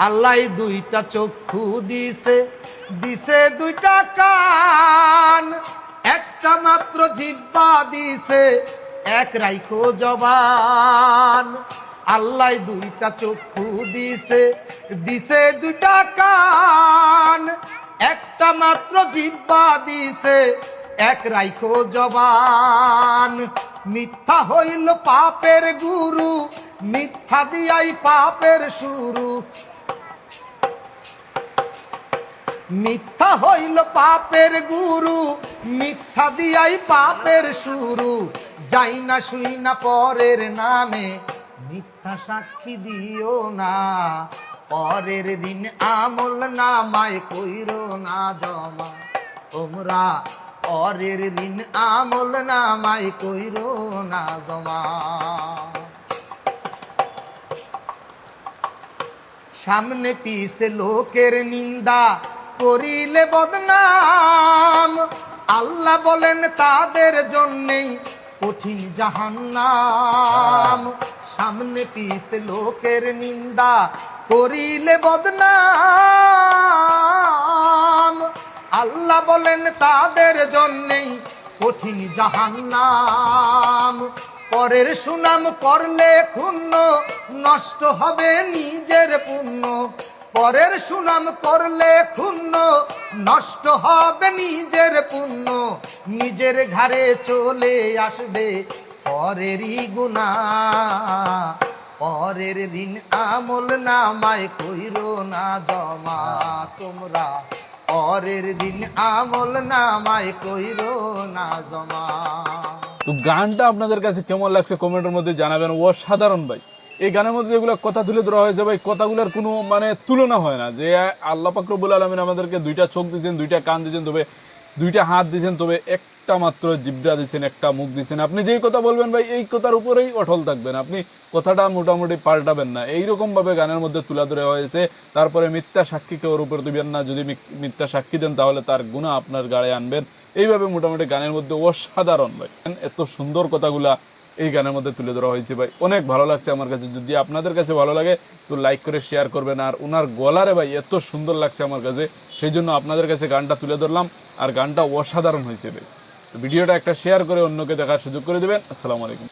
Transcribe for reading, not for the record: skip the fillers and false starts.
আল্লাহ দুইটা চক্ষু দিছে, দিছে দুইটা কান, একটা মাত্র জিহ্বা দিছে, এক রাইখো জবান। আল্লাহ দুইটা চক্ষু দিছে, দিছে দুইটা কান, একটা মাত্র জিহ্বা দিছে, এক রাইখো জবান। মিথ্যা হইল পাপের গুরু, মিথ্যা দিয়াই পাপের শুরু। মিথ্যা হইল পাপের গুরু, মিথ্যা দিয়াই পাপের শুরু। যাই না শুই না পরের নামে, মিথ্যা সাক্ষী দিও না। পরের দিন আমল নামায় কইরো না জমা তোমরা, পরের দিন আমল নামায় কইরো না জমা। সামনে পিছে লোকের নিন্দা করিলে বদনাম, আল্লাহ বলেন তাদের জন্যেই কঠিন জাহান্নাম। সামনে পিছে লোকের নিন্দা করিলে বদনাম, আল্লাহ বলেন তাদের জন্যেই কঠিন জাহান্নাম। পরের সুনাম করলে ক্ষুণ্ণ, নষ্ট হবে নিজের পুণ্য। পরের সুনাম করলে ক্ষুণ্ণ, নষ্ট হবে নিজের পুণ্য। নিজের ঘাড়ে চলে আসবে পরেরই গুনাহ, পরের দিন আমল নামায় কইরো না জমা তোমরা, পরের দিন আমল নামায় কইরো না জমা। তো গানটা আপনাদের কাছে কেমন লাগছে কমেন্টের মধ্যে জানাবেন। অসাধারণ ভাই, এই গানের মধ্যে যেগুলো কথা তুলে ধরা হয়েছে ভাই, কথাগুলোর কোনো মানে তুলনা হয় না। যে আল্লাহ পাক রব্বুল আলামিন আমাদেরকে দুইটা চোখ দিয়েছেন, দুইটা কান দিয়েছেন, তবে দুইটা হাত দিয়েছেন, তবে একটা মাত্র জিহ্বা দিয়েছেন, একটা মুখ দিয়েছেন। আপনি যেই কথা বলবেন ভাই, এই কথার উপরেই অটল থাকবেন, আপনি কথাটা মোটামুটি পাল্টাবেন না। এইরকম ভাবে গানের মধ্যে তুলে ধরা হয়েছে। তারপরে মিথ্যা সাক্ষী কেউর উপর দিবেন না, যদি মিথ্যা সাক্ষী দেন তাহলে তার গুনাহ আপনার গায়ে আনবেন। এইভাবে মোটামুটি গানের মধ্যে অসাধারণ ভাই, এত সুন্দর কথাগুলা এই গানের মধ্যে তুলে ধরা হয়েছে ভাই, অনেক ভালো লাগছে আমার কাছে। যদি আপনাদের কাছে ভালো লাগে তো লাইক করে শেয়ার করবেন। আর ওনার গলারে ভাই এত সুন্দর লাগছে আমার কাছে, সেই জন্য আপনাদের কাছে গানটা তুলে ধরলাম। আর গানটা অসাধারণ হয়েছে ভাই। তো ভিডিওটা একটা শেয়ার করে অন্যকে দেখার সুযোগ করে দেবেন। আসসালামু আলাইকুম।